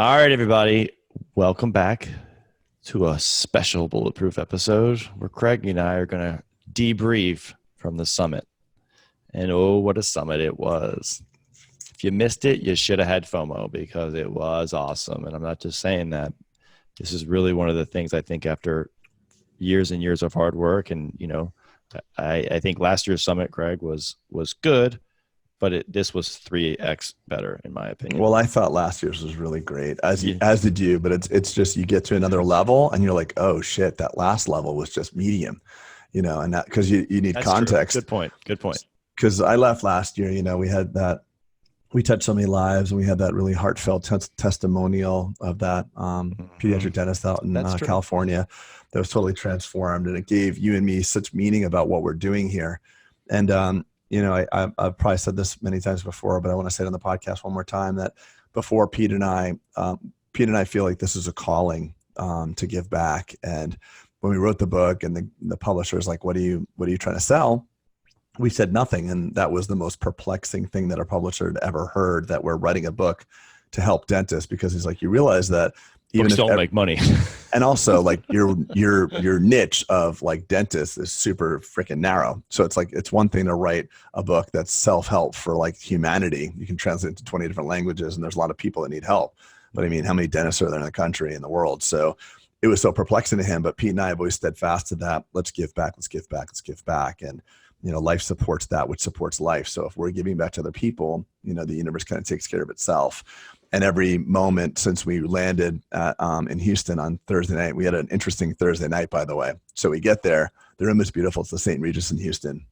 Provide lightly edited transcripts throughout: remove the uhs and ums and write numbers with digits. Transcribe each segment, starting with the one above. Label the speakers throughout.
Speaker 1: All right, everybody. Welcome back to a special Bulletproof episode where Craig and I are going to debrief from the summit. And oh, what a summit it was. If you missed it, you should have had FOMO because it was awesome. And I'm not just saying that. This is really one of the things I think after years and years of hard work. And, I think last year's summit, Craig, was good. But this was 3x better, in my opinion.
Speaker 2: Well, I thought last year's was really great, as did you. But it's just you get to another level, and you're like, oh shit, that last level was just medium, and that because you need
Speaker 1: That's
Speaker 2: context.
Speaker 1: True. Good point.
Speaker 2: Because I left last year, we had that, we touched so many lives, and we had that really heartfelt testimonial of that pediatric dentist out in California that was totally transformed, and it gave you and me such meaning about what we're doing here, and I've probably said this many times before, but I want to say it on the podcast one more time that before Pete and I feel like this is a calling to give back. And when we wrote the book and the publisher is like, what are you trying to sell? We said nothing. And that was the most perplexing thing that our publisher had ever heard, that we're writing a book to help dentists, because he's like, you realize that even
Speaker 1: books don't make money.
Speaker 2: And also like your niche of like dentists is super freaking narrow. So it's like, it's one thing to write a book that's self-help for like humanity. You can translate it to 20 different languages and there's a lot of people that need help. But I mean, how many dentists are there in the country and the world? So it was so perplexing to him, but Pete and I have always steadfast to that. Let's give back. And, life supports that, which supports life. So if we're giving back to other people, the universe kind of takes care of itself. And every moment since we landed in Houston on Thursday night, we had an interesting Thursday night, by the way. So we get there, the room is beautiful. It's the St. Regis in Houston.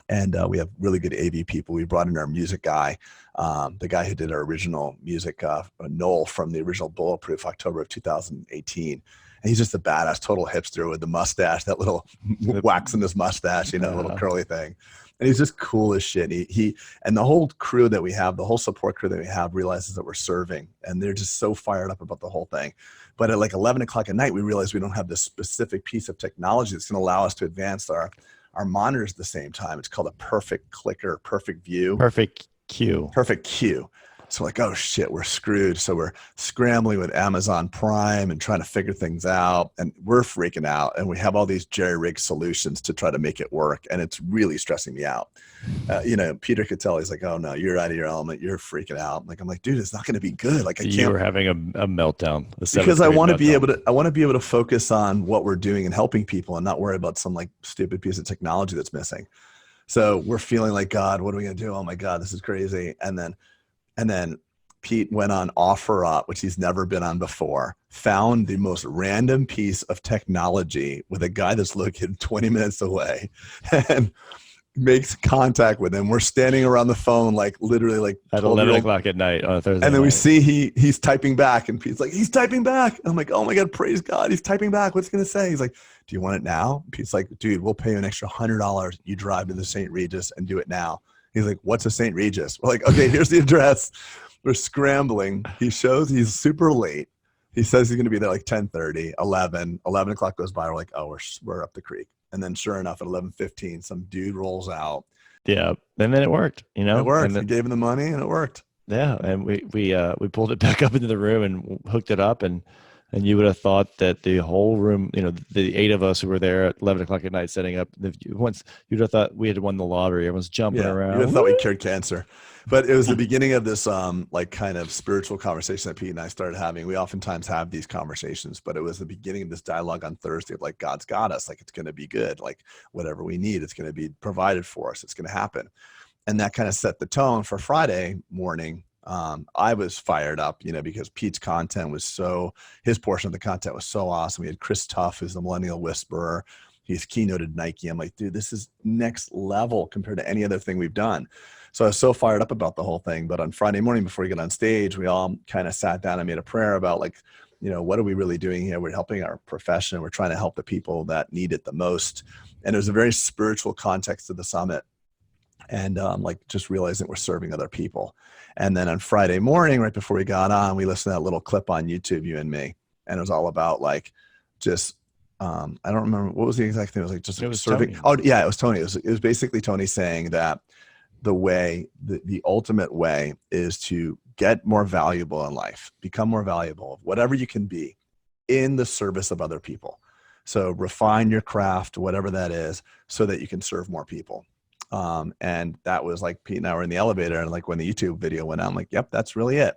Speaker 2: And we have really good AV people. We brought in our music guy, the guy who did our original music, Noel from the original Bulletproof, October of 2018. And he's just a badass, total hipster with the mustache, that little wax in his mustache, little curly thing. And he's just cool as shit. He and the whole crew that we have, the whole support crew that we have, realizes that we're serving, and they're just so fired up about the whole thing. But at like 11 o'clock at night, we realize we don't have this specific piece of technology that's going to allow us to advance our monitors at the same time. It's called a perfect clicker, perfect view.
Speaker 1: Perfect Q.
Speaker 2: So like, oh shit, we're screwed. So we're scrambling with Amazon Prime and trying to figure things out, and we're freaking out. And we have all these jerry-rigged solutions to try to make it work, and it's really stressing me out. Peter could tell. He's like, "Oh no, you're out of your element. You're freaking out." I'm like, dude, it's not going to be good. Like, I can't.
Speaker 1: You were having a meltdown
Speaker 2: because I want to be able to. I want to be able to focus on what we're doing and helping people, and not worry about some like stupid piece of technology that's missing. So we're feeling like, God, what are we going to do? Oh my God, this is crazy. And then Pete went on OfferUp, which he's never been on before, found the most random piece of technology with a guy that's located 20 minutes away, and makes contact with him. We're standing around the phone, like literally like
Speaker 1: at 11 o'clock at night on a Thursday.
Speaker 2: And then we see he's typing back, and Pete's like, he's typing back. I'm like, oh my God, praise God. He's typing back. What's he going to say? He's like, do you want it now? And Pete's like, dude, we'll pay you an extra $100. You drive to the St. Regis and do it now. He's like, what's a St. Regis? We're like, okay, here's the address. We're scrambling. He shows he's super late. He says he's going to be there like 10:30, 11 o'clock goes by. We're like, oh, we're up the creek. And then sure enough, at 11:15, some dude rolls out.
Speaker 1: Yeah. And then it worked, It
Speaker 2: worked. We gave him the money and it worked.
Speaker 1: Yeah. And we pulled it back up into the room and hooked it up, and you would have thought that the whole room, the 8 of us who were there at 11 o'clock at night setting up, once you'd have thought we had won the lottery. Everyone's jumping around.
Speaker 2: You would have thought we cured cancer. But it was the beginning of this like kind of spiritual conversation that Pete and I started having. We oftentimes have these conversations, but it was the beginning of this dialogue on Thursday of like, God's got us. Like, it's going to be good. Like, whatever we need, it's going to be provided for us. It's going to happen. And that kind of set the tone for Friday morning. I was fired up, because Pete's content was his portion of the content was so awesome. We had Chris Tuff, who's the millennial whisperer. He's keynoted Nike. I'm like, dude, this is next level compared to any other thing we've done. So I was so fired up about the whole thing. But on Friday morning, before we get on stage, we all kind of sat down and made a prayer about like, what are we really doing here? We're helping our profession. We're trying to help the people that need it the most. And there's a very spiritual context to the summit. And like just realizing we're serving other people. And then on Friday morning, right before we got on, we listened to that little clip on YouTube, you and me. And it was all about like, just, I don't remember, what was the exact thing? It was like just serving. Tony. Oh yeah, it was Tony. It was basically Tony saying that the way, the ultimate way is to get more valuable in life, become more valuable, whatever you can be in the service of other people. So refine your craft, whatever that is, so that you can serve more people. And that was like Pete and I were in the elevator, and like when the YouTube video went out, I'm like, yep, that's really it.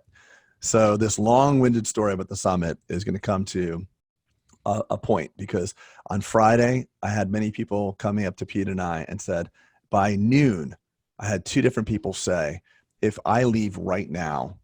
Speaker 2: So this long-winded story about the summit is going to come to a point, because on Friday, I had many people coming up to Pete and I and said, by noon, I had 2 different people say, if I leave right now,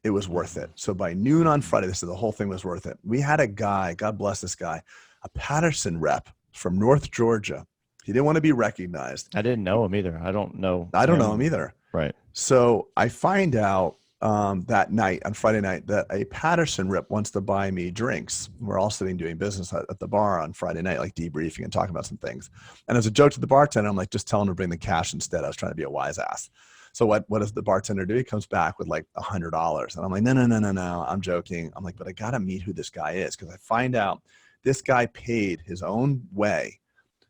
Speaker 2: it was worth it. So by noon on Friday, they said the whole thing was worth it. We had a guy, God bless this guy, a Patterson rep from North Georgia. He didn't want to be recognized.
Speaker 1: I didn't know him either. I don't know
Speaker 2: him either.
Speaker 1: Right.
Speaker 2: So I find out that night, on Friday night, that a Patterson rep wants to buy me drinks. We're all sitting doing business at the bar on Friday night, like debriefing and talking about some things. And as a joke to the bartender, I'm like, just tell him to bring the cash instead. I was trying to be a wise ass. So what does the bartender do? He comes back with like $100. And I'm like, no, I'm joking. I'm like, but I got to meet who this guy is, because I find out this guy paid his own way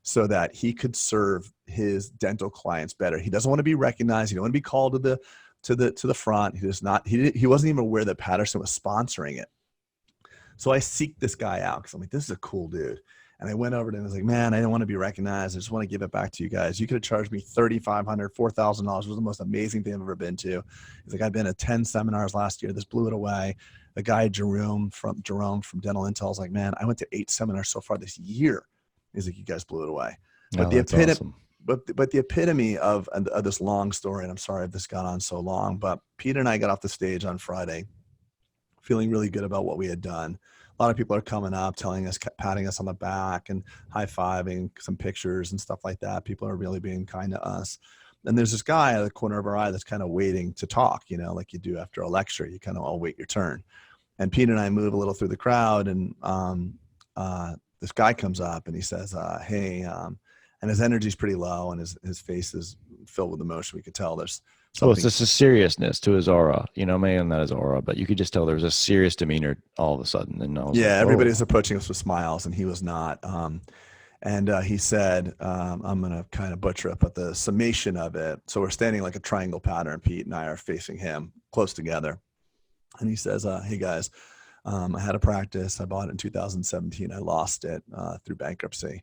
Speaker 2: so that he could serve his dental clients better. He doesn't want to be recognized. He don't want to be called to the front. He does not. He wasn't even aware that Patterson was sponsoring it. So I seek this guy out because I'm like, this is a cool dude. And I went over to him and was like, man, I don't want to be recognized. I just want to give it back to you guys. You could have charged me $3,500, $4,000. It was the most amazing thing I've ever been to. He's like, I've been at 10 seminars last year. This blew it away. The guy, Jerome from Dental Intel, is like, man, I went to 8 seminars so far this year. He's like, you guys blew it away. But
Speaker 1: Awesome.
Speaker 2: but the epitome of this long story, and I'm sorry if this got on so long, but Peter and I got off the stage on Friday feeling really good about what we had done. A lot of people are coming up, telling us, patting us on the back and high-fiving, some pictures and stuff like that. People are really being kind to us. And there's this guy at the corner of our eye that's kind of waiting to talk, like you do after a lecture. You kind of all wait your turn. And Peter and I move a little through the crowd, and this guy comes up and he says, hey, and his energy's pretty low, and his face is filled with emotion. We could tell there's something.
Speaker 1: Well, it's just a seriousness to his aura, maybe not his aura, but you could just tell there was a serious demeanor all of a sudden. And
Speaker 2: everybody was approaching us with smiles, and he was not. And he said, I'm going to kind of butcher it, but the summation of it. So we're standing like a triangle pattern. Pete and I are facing him close together. And he says, hey guys, I had a practice. I bought it in 2017. I lost it through bankruptcy.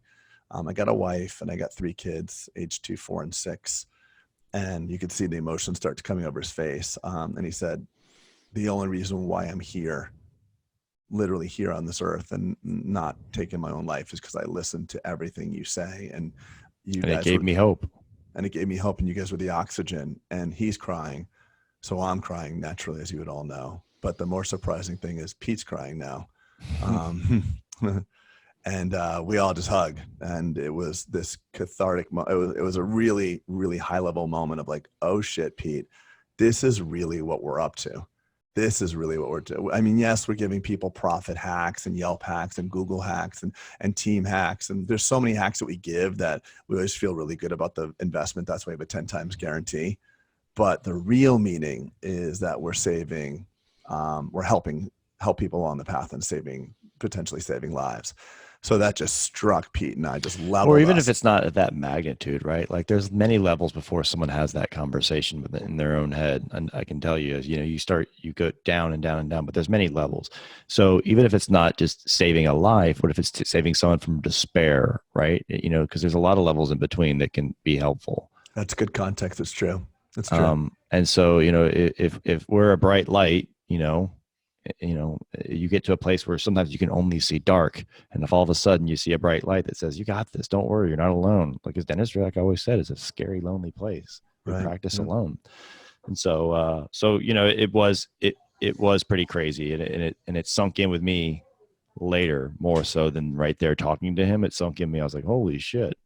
Speaker 2: I got a wife and I got 3 kids, age 2, 4, and 6. And you could see the emotion start coming over his face. And he said, the only reason why I'm here, literally here on this earth and not taking my own life, is because I listened to everything you say. And
Speaker 1: it gave me hope.
Speaker 2: And it gave me hope. And you guys were the oxygen. And he's crying. So I'm crying naturally, as you would all know. But the more surprising thing is Pete's crying now. And we all just hug, and it was this cathartic. It was a really, really high level moment of like, oh shit, Pete, this is really what we're up to. This is really what we're doing. I mean, yes, we're giving people profit hacks and Yelp hacks and Google hacks and team hacks, and there's so many hacks that we give that we always feel really good about the investment. That's why we have a 10 times guarantee. But the real meaning is that we're saving, we're help people on the path and potentially saving lives. So that just struck Pete and I, just leveled
Speaker 1: Or even
Speaker 2: us.
Speaker 1: if it's not at that magnitude, right? Like there's many levels before someone has that conversation in their own head. And I can tell you, you go down and down and down, but there's many levels. So even if it's not just saving a life, what if it's saving someone from despair, right? Because there's a lot of levels in between that can be helpful.
Speaker 2: That's good context. It's true. That's true.
Speaker 1: And so, if we're a bright light, you get to a place where sometimes you can only see dark. And if all of a sudden you see a bright light that says, you got this, don't worry, you're not alone. Like as dentistry, like I always said, is a scary, lonely place. We practice alone. And so, it was pretty crazy. And it sunk in with me later, more so than right there talking to him. It sunk in me. I was like, holy shit,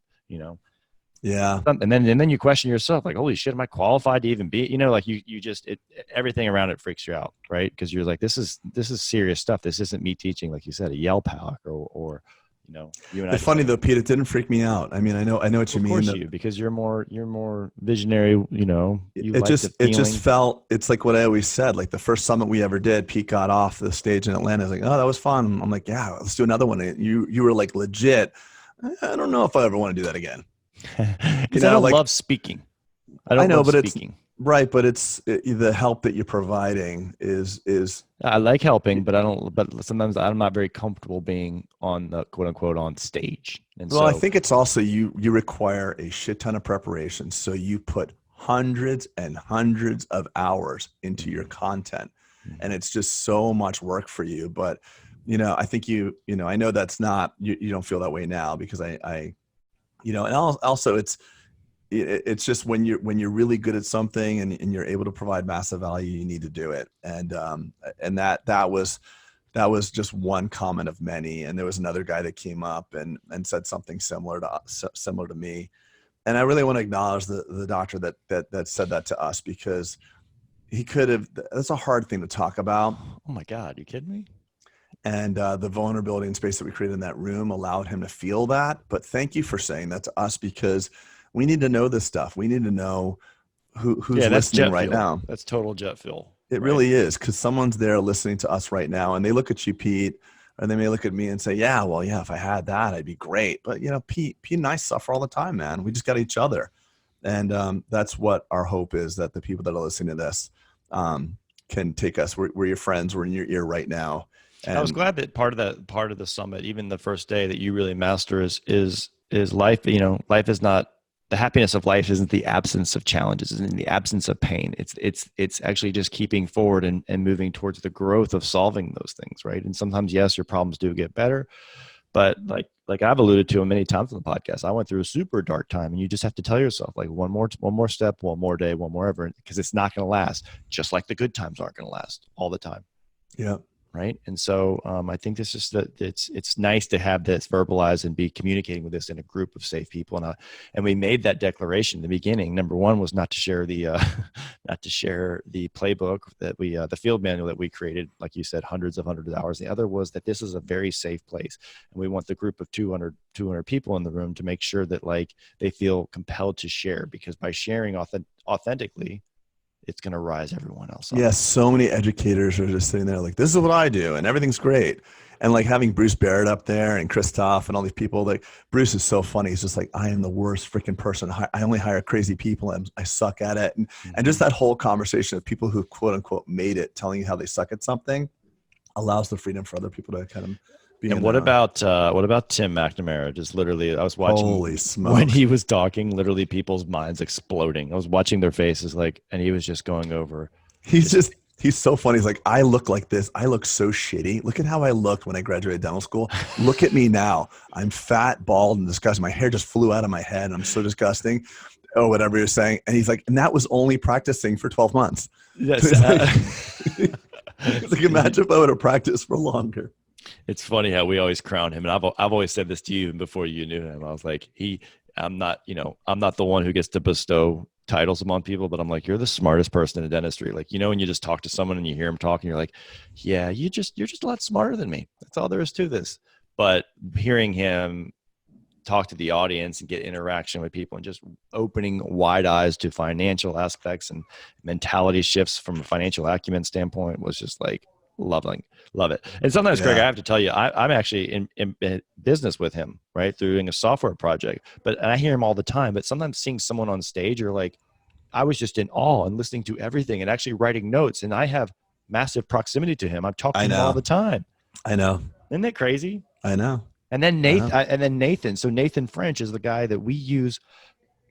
Speaker 2: Yeah.
Speaker 1: And then you question yourself, like, holy shit, am I qualified to even be, like you just, everything around it freaks you out. Right. Cause you're like, this is serious stuff. This isn't me teaching, like you said, a Yelp hack or you and I.
Speaker 2: It's funny though, Pete, it didn't freak me out. I mean, I know what you mean.
Speaker 1: Of course because you're more visionary,
Speaker 2: it just felt, it's like what I always said, like the first summit we ever did, Pete got off the stage in Atlanta. I was like, oh, that was fun. I'm like, yeah, let's do another one. You were like legit. I don't know if I ever want to do that again.
Speaker 1: Because I don't love speaking.
Speaker 2: I know, but speaking. Right, but the help that you're providing is
Speaker 1: I like helping, but I don't. But sometimes I'm not very comfortable being on the quote unquote on stage, and
Speaker 2: well, I
Speaker 1: so
Speaker 2: think it's also you require a shit ton of preparation. So you put hundreds and hundreds of hours into your
Speaker 1: mhm,
Speaker 2: content, and
Speaker 1: mhm.
Speaker 2: it's just so much work for you. But I think I know that's not you don't feel that way now because and also it's just when you're really good at something and you're able to provide massive value, you need to do it. And that was just one comment of many. And there was another guy that came up and said something similar to me. And I really want to acknowledge the doctor that said that to us, because he could have. That's a hard thing to talk about.
Speaker 1: Oh my God, you kidding me?
Speaker 2: And the vulnerability and space that we created in that room allowed him to feel that. But thank you for saying that to us, because we need to know this stuff. We need to know who's
Speaker 1: Yeah, that's
Speaker 2: listening
Speaker 1: jet
Speaker 2: right
Speaker 1: fuel.
Speaker 2: now.
Speaker 1: That's total jet fuel,
Speaker 2: It
Speaker 1: right?
Speaker 2: really is, because someone's there listening to us right now, and they look at you, Pete, and they may look at me and say, "Yeah, well, yeah, if I had that, I'd be great." But Pete and I suffer all the time, man. We just got each other, and that's what our hope is, that the people that are listening to this um, can take us. We're your friends. We're in your ear right now,
Speaker 1: I was
Speaker 2: and
Speaker 1: glad that part of the summit, even the first day, that you really master is life. Life is not the happiness of life isn't the absence of challenges, isn't the absence of pain. It's actually just keeping forward and moving towards the growth of solving those things, right? And sometimes, yes, your problems do get better, but like I've alluded to many times on the podcast, I went through a super dark time, and you just have to tell yourself, like, one more step, one more day, one more ever, because it's not going to last. Just like the good times aren't going to last all the time,
Speaker 2: yeah,
Speaker 1: right? And so I think this is that it's nice to have this verbalized and be communicating with this in a group of safe people. And we made that declaration in the beginning. Number one was not to share the not to share the playbook that we the field manual that we created, like you said, hundreds of hours. The other was that this is a very safe place, and we want the group of 200 people in the room to make sure that like they feel compelled to share, because by sharing authentically, it's going to rise everyone else up.
Speaker 2: yeah. So many educators are just sitting there like, "This is what I do, and everything's great." And like having Bruce Barrett up there and Christoph and all these people, like Bruce is so funny. He's just like, "I am the worst freaking person. I only hire crazy people, and I suck at it." And just
Speaker 1: Mm-hmm.
Speaker 2: that whole conversation of people who quote unquote made it, telling you how they suck at something, allows the freedom for other people to kind of be
Speaker 1: And
Speaker 2: in
Speaker 1: what about Tim McNamara? Just literally, I was
Speaker 2: holy
Speaker 1: watching when
Speaker 2: smokes.
Speaker 1: he was talking, literally people's minds exploding. I was watching their faces, like, and he was just going over,
Speaker 2: He's
Speaker 1: just
Speaker 2: just he's so funny. He's like, "I look like this. I look so shitty. Look at how I looked when I graduated dental school. Look at me now. I'm fat, bald, and disgusting. My hair just flew out of my head. I'm so disgusting." Oh, whatever you're saying. And he's like, and that was only practicing for 12 months.
Speaker 1: yes.
Speaker 2: He's like, he's like, imagine if I would have practiced for longer.
Speaker 1: It's funny how we always crown him, and I've always said this to you even before you knew him. I was like, I'm not the one who gets to bestow titles among people, but I'm like, you're the smartest person in dentistry. Like, when you just talk to someone and you hear him talking, you're like, yeah, you're just a lot smarter than me. That's all there is to this. But hearing him talk to the audience and get interaction with people and just opening wide eyes to financial aspects and mentality shifts from a financial acumen standpoint was just like love it. And sometimes, Greg, I
Speaker 2: Yeah.
Speaker 1: have to tell you, I'm actually in business with him, right, through doing a software project. And I hear him all the time. But sometimes seeing someone on stage, or like, I was just in awe and listening to everything and actually writing notes. And I have massive proximity to him. I talk to
Speaker 2: I
Speaker 1: him all
Speaker 2: know.
Speaker 1: the time.
Speaker 2: I know.
Speaker 1: Isn't that crazy?
Speaker 2: I know.
Speaker 1: And then
Speaker 2: I know.
Speaker 1: Nathan. So Nathan French is the guy that we use.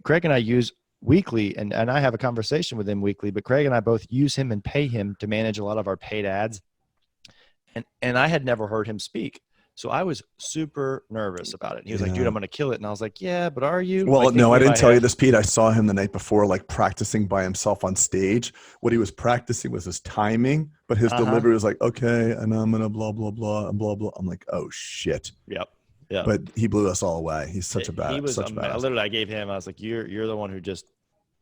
Speaker 1: Craig and I use weekly, and I have a conversation with him weekly. But Craig and I both use him and pay him to manage a lot of our paid ads. And I had never heard him speak, so I was super nervous about it. And he was like, "Dude,
Speaker 2: Yeah.
Speaker 1: I'm gonna kill it." And I was like, "Yeah, but are you?"
Speaker 2: Well,
Speaker 1: Like
Speaker 2: no,
Speaker 1: thinking
Speaker 2: I
Speaker 1: in
Speaker 2: didn't
Speaker 1: my
Speaker 2: tell you
Speaker 1: head.
Speaker 2: this, Pete. I saw him the night before, like practicing by himself on stage. What he was practicing was his timing, but his
Speaker 1: Uh huh.
Speaker 2: delivery was like, "Okay, and I'm gonna blah blah blah and blah blah." I'm like, "Oh shit!"
Speaker 1: Yep. Yep.
Speaker 2: But he blew us all away. He's such a
Speaker 1: He was
Speaker 2: such a badass.
Speaker 1: literally. I gave him. I was like, "You're the one who just,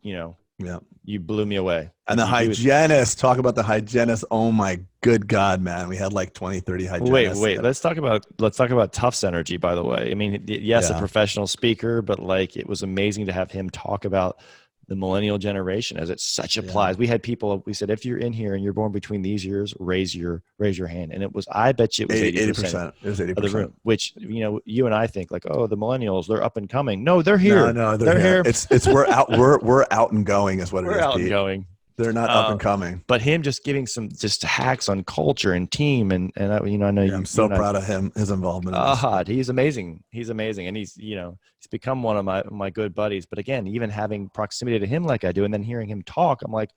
Speaker 1: you know,
Speaker 2: Yeah.
Speaker 1: you blew me away."
Speaker 2: And
Speaker 1: Like
Speaker 2: the
Speaker 1: he was.
Speaker 2: hygienist, talk about the hygienist. Oh my good God, man. We had like 20, 30 hygienists.
Speaker 1: Wait. Let's talk about Tufts energy. By the way, I mean, yes, a
Speaker 2: Yeah.
Speaker 1: professional speaker, but like it was amazing to have him talk about the millennial generation, as it such
Speaker 2: Yeah.
Speaker 1: applies. We had people, we said, if you're in here and you're born between these years, raise your hand. And it was, I bet you it was 80%.
Speaker 2: It was 80%.
Speaker 1: Of the room, which, you and I think like, oh, the millennials, they're up and coming. No, they're here.
Speaker 2: No,
Speaker 1: they're here.
Speaker 2: It's we're out and going is what it is.
Speaker 1: We're out
Speaker 2: Pete.
Speaker 1: and going.
Speaker 2: They're not up and coming.
Speaker 1: But him just giving some just hacks on culture and team, and I know
Speaker 2: I'm so proud of him, his involvement.
Speaker 1: He's amazing. He's amazing, and he's become one of my good buddies. But again, even having proximity to him like I do, and then hearing him talk, I'm like,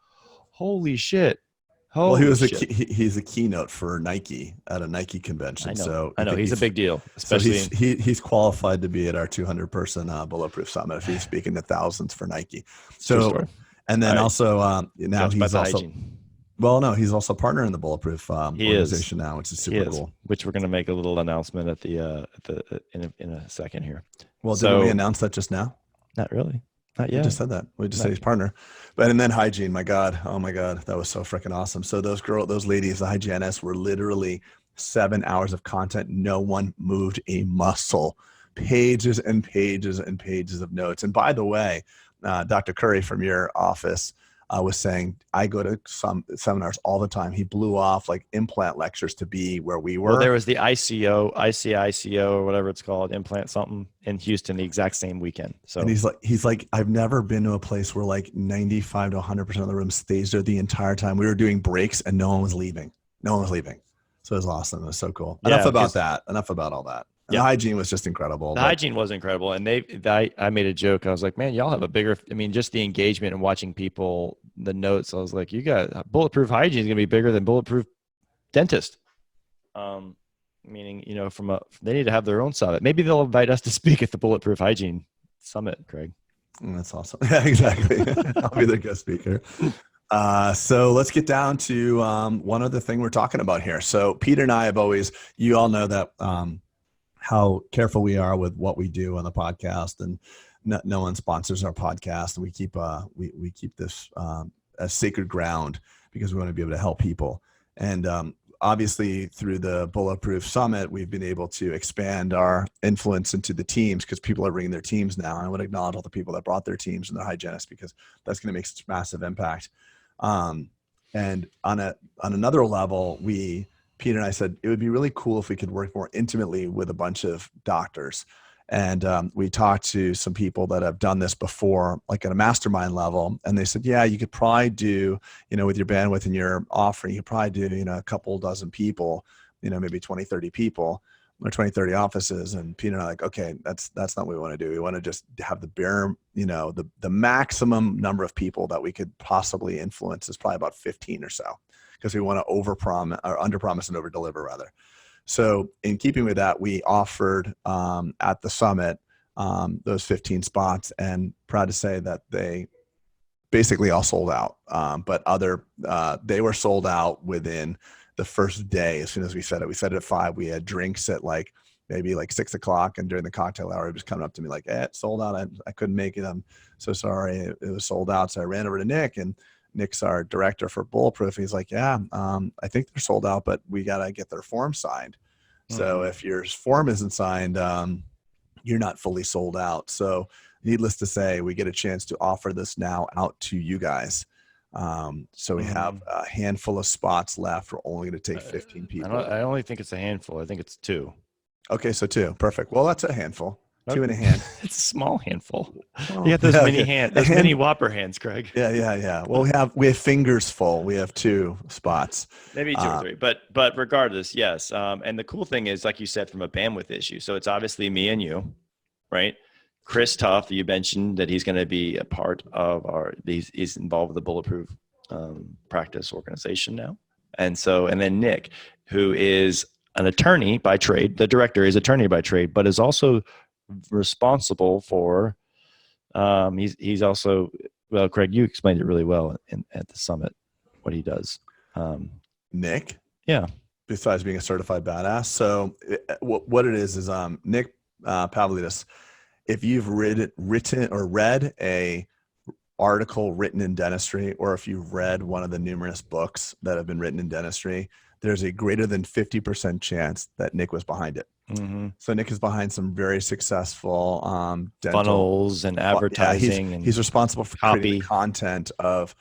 Speaker 1: holy shit.
Speaker 2: He's a keynote for Nike at a Nike convention.
Speaker 1: I know he's a big deal, especially
Speaker 2: he's qualified to be at our 200 person Bulletproof Summit if he's speaking to thousands for Nike. So. And then also now he's also hygiene. Well, no, he's also a partner in the Bulletproof organization now, which is super cool.
Speaker 1: Which we're going to make a little announcement at in a second here.
Speaker 2: Well, did we announce that just now?
Speaker 1: Not really. Not yet.
Speaker 2: We just said that. We just said he's partner. And then hygiene. My God, oh my God, that was so freaking awesome. So those ladies, the hygienists, were literally 7 hours of content. No one moved a muscle. Pages and pages and pages of notes. And by the way, Dr. Curry from your office was saying, I go to some seminars all the time. He blew off like implant lectures to be where we were.
Speaker 1: Well, there was the ICICO or whatever it's called, implant something in Houston, the exact same weekend. So
Speaker 2: and he's like, I've never been to a place where like 95 to 100% of the room stays there the entire time. We were doing breaks and no one was leaving. So it was awesome. It was so cool.
Speaker 1: Yeah,
Speaker 2: Enough about all that. And the hygiene was just incredible.
Speaker 1: The hygiene was incredible. And I made a joke. I was like, man, y'all have a bigger, just the engagement and watching people, the notes. I was like, you got Bulletproof hygiene is going to be bigger than Bulletproof dentist. Meaning, they need to have their own summit. Maybe they'll invite us to speak at the Bulletproof hygiene summit, Craig.
Speaker 2: That's awesome. Yeah, exactly. I'll be the guest speaker. So let's get down to one other thing we're talking about here. So Peter and I you all know that, how careful we are with what we do on the podcast, and no one sponsors our podcast, and we keep this as sacred ground because we want to be able to help people. And obviously through the Bulletproof Summit, we've been able to expand our influence into the teams because people are bringing their teams now. And I want to acknowledge all the people that brought their teams and their hygienists because that's going to make such massive impact. And on another level, Peter and I said, it would be really cool if we could work more intimately with a bunch of doctors. And we talked to some people that have done this before, like at a mastermind level. And they said, yeah, you could probably do, with your bandwidth and your offering, you could probably do, a couple dozen people, maybe 20, 30 people or 20, 30 offices. And Peter and I are like, okay, that's not what we want to do. We want to just have the bare, the maximum number of people that we could possibly influence is probably about 15 or so. Because we want to underpromise and overdeliver rather. So in keeping with that, we offered at the summit those 15 spots, and proud to say that they basically all sold out. But they were sold out within the first day. As soon as we said it at 5. We had drinks at maybe 6 o'clock, and during the cocktail hour, it was coming up to me like, it's sold out. I couldn't make it. I'm so sorry. It was sold out. So I ran over to Nick, and Nick's our director for Bulletproof. He's like, yeah, I think they're sold out, but we got to get their form signed. Mm-hmm. So if your form isn't signed, you're not fully sold out. So needless to say, we get a chance to offer this now out to you guys. So we have a handful of spots left. We're only going to take 15 people.
Speaker 1: I only think it's a handful. I think it's 2.
Speaker 2: Okay. So 2. Perfect. Well, that's a handful. 2 in a hand.
Speaker 1: It's a small handful. You got those mini Whopper hands, Craig.
Speaker 2: Yeah. Well, we have fingers full. We have 2 spots.
Speaker 1: Maybe 2 or 3, but regardless, yes. And the cool thing is, like you said, from a bandwidth issue. So it's obviously me and you, right? Chris Tuff, you mentioned that he's going to be a part of he's involved with the Bulletproof practice organization now. And then Nick, who is an attorney by trade. The director is attorney by trade, but is also responsible for he's also, well, Craig, you explained it really well at the summit what he does.
Speaker 2: Nick,
Speaker 1: yeah,
Speaker 2: besides being a certified badass, so what it is Nick Pavlidis, if you've written or read a article written in dentistry, or if you've read one of the numerous books that have been written in dentistry, there's a greater than 50% chance that Nick was behind it.
Speaker 1: Hmm.
Speaker 2: So Nick is behind some very successful dental.
Speaker 1: Funnels and
Speaker 2: Yeah,
Speaker 1: advertising
Speaker 2: he's
Speaker 1: and
Speaker 2: responsible for creating the
Speaker 1: copy.
Speaker 2: content of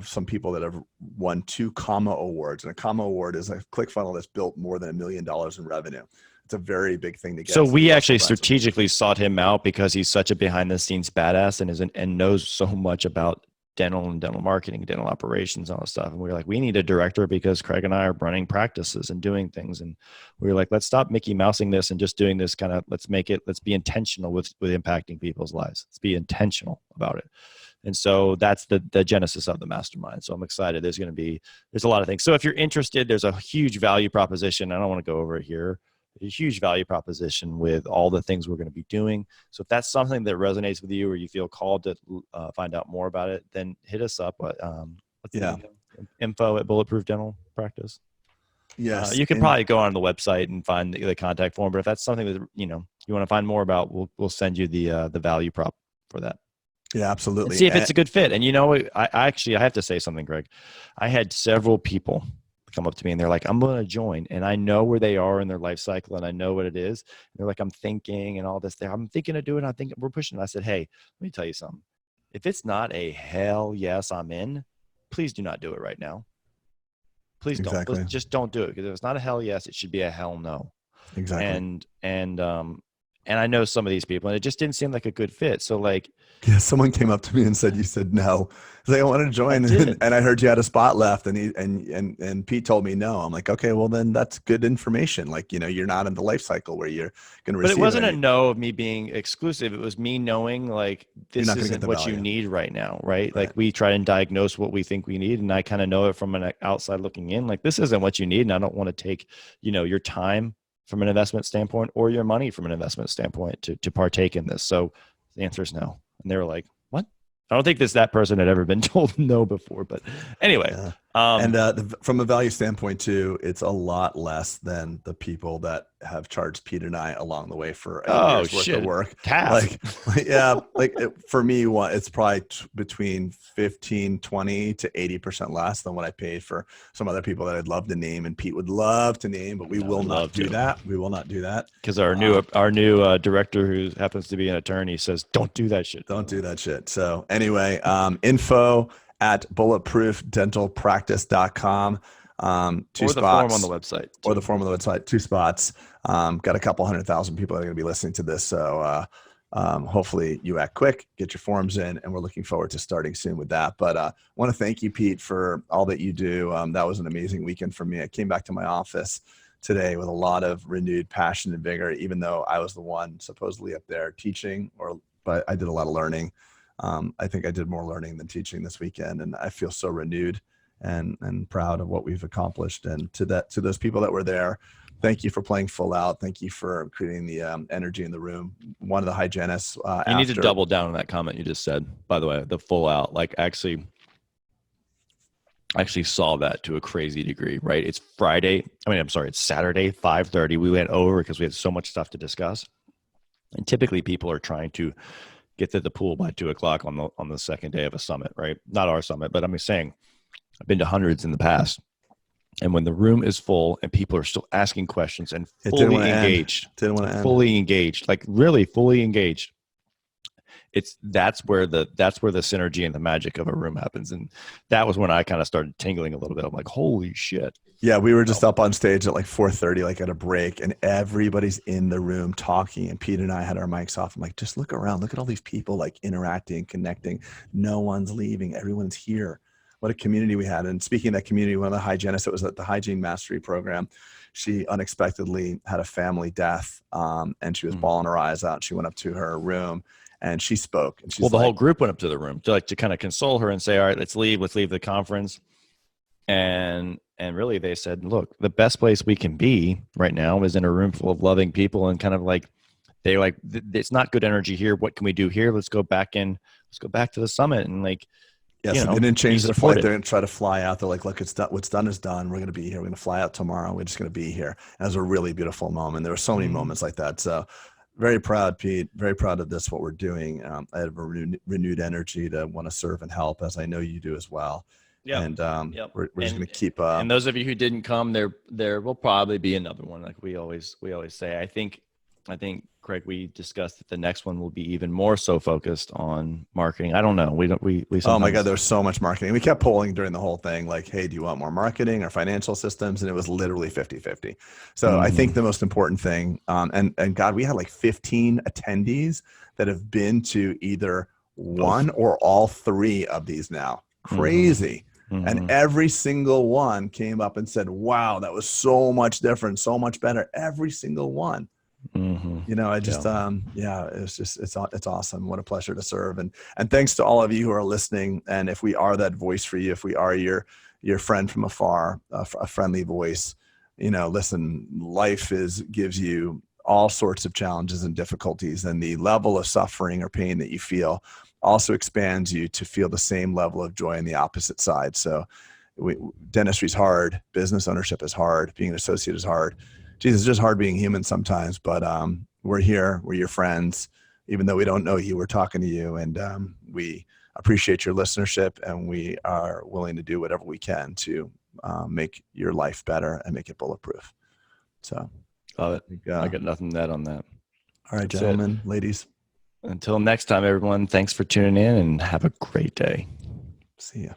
Speaker 2: some people that have won 2 comma awards, and a comma award is a click funnel that's built more than $1 million in revenue. It's a very big thing to
Speaker 1: So
Speaker 2: get. So he
Speaker 1: we
Speaker 2: also
Speaker 1: actually
Speaker 2: runs it.
Speaker 1: strategically sought him out because he's such a behind the scenes badass and knows so much about dental and dental marketing, dental operations, and all that stuff. And we were like, we need a director because Craig and I are running practices and doing things. And we were like, let's stop Mickey Mousing this and just doing this kind of, let's be intentional with impacting people's lives. Let's be intentional about it. And so that's the genesis of the mastermind. So I'm excited. There's a lot of things. So if you're interested, there's a huge value proposition. I don't want to go over it here. A huge value proposition with all the things we're going to be doing. So if that's something that resonates with you or you feel called to find out more about it, then hit us up. What's
Speaker 2: Yeah.
Speaker 1: the info at Bulletproof Dental Practice?
Speaker 2: Yes.
Speaker 1: You can probably go on the website and find the contact form. But if that's something that you want to find more about, we'll send you the value prop for that.
Speaker 2: Yeah,
Speaker 1: And
Speaker 2: absolutely.
Speaker 1: see if it's a good fit. And I have to say something, Greg. I had several people come up to me and they're like, I'm going to join. And I know where they are in their life cycle and I know what it is. And they're like, I'm thinking and all this there. I'm thinking of doing it. I think we're pushing. I said, hey, let me tell you something. If it's not a hell yes, I'm in, please do not do it right now. Please don't.
Speaker 2: Exactly.
Speaker 1: Just don't do it. Because if it's not a hell yes, it should be a hell no.
Speaker 2: Exactly.
Speaker 1: And I know some of these people and it just didn't seem like a good fit. So like,
Speaker 2: Yeah, someone came up to me and said, "You said no." I was like, "I want to join,"
Speaker 1: did.
Speaker 2: and I heard you had a spot left, and Pete told me no. I'm like, "Okay, well then that's good information. Like, you're not in the life cycle where you're going to
Speaker 1: But
Speaker 2: receive
Speaker 1: it wasn't a
Speaker 2: any.
Speaker 1: no of me being exclusive. It was me knowing like
Speaker 2: You're
Speaker 1: this
Speaker 2: not going to get
Speaker 1: isn't
Speaker 2: the
Speaker 1: what you
Speaker 2: value."
Speaker 1: need right now, right?
Speaker 2: Right.
Speaker 1: Like we try and diagnose what we think we need, and I kind of know it from an outside looking in. Like this isn't what you need, and I don't want to take your time from an investment standpoint or your money from an investment standpoint to partake in this. So the answer is no. And they were like, "What?" I don't think that person had ever been told no before, but anyway.
Speaker 2: Yeah. And from a value standpoint too, it's a lot less than the people that have charged Pete and I along the way for a year's worth of work.
Speaker 1: Half.
Speaker 2: Yeah, for me, it's probably between 15, 20 to 80% less than what I paid for some other people that I'd love to name and Pete would love to name, but we will not do that. We will not do that.
Speaker 1: Because our new director, who happens to be an attorney, says, don't do that shit.
Speaker 2: Don't do that shit. So anyway, info at bulletproofdentalpractice.com. Two
Speaker 1: or
Speaker 2: spots.
Speaker 1: The form on the website.
Speaker 2: Or the form on the website. 2 spots. Got a couple 100,000 people that are going to be listening to this. So hopefully you act quick, get your forms in, and we're looking forward to starting soon with that. But I want to thank you, Pete, for all that you do. That was an amazing weekend for me. I came back to my office today with a lot of renewed passion and vigor, even though I was the one supposedly up there teaching, but I did a lot of learning. I think I did more learning than teaching this weekend, and I feel so renewed and proud of what we've accomplished. And to those people that were there, thank you for playing full out. Thank you for creating the energy in the room. One of the hygienists.
Speaker 1: You need to double down on that comment you just said, by the way, the full out. Like actually saw that to a crazy degree, right? It's Friday. It's Saturday, 5:30. We went over because we had so much stuff to discuss. And typically people are trying to get to the pool by 2:00 on the second day of a summit, right? Not our summit, but I'm saying I've been to hundreds in the past. And when the room is full and people are still asking questions and fully engaged, like really fully engaged, that's where the synergy and the magic of a room happens. And that was when I kind of started tingling a little bit. I'm like, holy shit.
Speaker 2: Yeah, we were just up on stage at like 4:30, like at a break, and everybody's in the room talking. And Pete and I had our mics off. I'm like, just look around, look at all these people like interacting, connecting. No one's leaving. Everyone's here. What a community we had. And speaking of that community, one of the hygienists that was at the Hygiene Mastery program, she unexpectedly had a family death, and she was bawling her eyes out. She went up to her room and she spoke. And she's
Speaker 1: the whole group went up to the room to kind of console her and say, all right, let's leave the conference. And really they said, look, the best place we can be right now is in a room full of loving people, and kind of like, it's not good energy here. What can we do here? Let's go back to the summit. And like,
Speaker 2: yes, they didn't change their flight. They're going to try to fly out. They're like, look, it's done. What's done is done. We're going to be here. We're going to fly out tomorrow. We're just going to be here. And it was a really beautiful moment. There were so many moments like that. So very proud, Pete. Very proud of this, what we're doing. I have a renewed energy to want to serve and help, as I know you do as well.
Speaker 1: Yep.
Speaker 2: And
Speaker 1: Yep.
Speaker 2: we're just going to keep.
Speaker 1: And those of you who didn't come, there will probably be another one. Like we always say. I think Craig, we discussed that the next one will be even more so focused on marketing. I don't know. We sometimes.
Speaker 2: Oh my God, there's so much marketing. We kept polling during the whole thing, like, hey, do you want more marketing or financial systems? And it was literally 50-50. So I think the most important thing, and God, we had like 15 attendees that have been to either one or all three of these now. Crazy. And every single one came up and said, wow, that was so much different, so much better. Every single one. I just, it's awesome. What a pleasure to serve. And thanks to all of you who are listening. And if we are that voice for you, if we are your friend from afar, a friendly voice, listen, life gives you all sorts of challenges and difficulties, and the level of suffering or pain that you feel also expands you to feel the same level of joy on the opposite side. So dentistry is hard. Business ownership is hard. Being an associate is hard. Jesus, it's just hard being human sometimes, but we're here. We're your friends. Even though we don't know you, we're talking to you, and we appreciate your listenership, and we are willing to do whatever we can to make your life better and make it bulletproof. So,
Speaker 1: love it. I got nothing to add on that.
Speaker 2: All right, gentlemen, ladies.
Speaker 1: Until next time, everyone, thanks for tuning in and have a great day.
Speaker 2: See ya.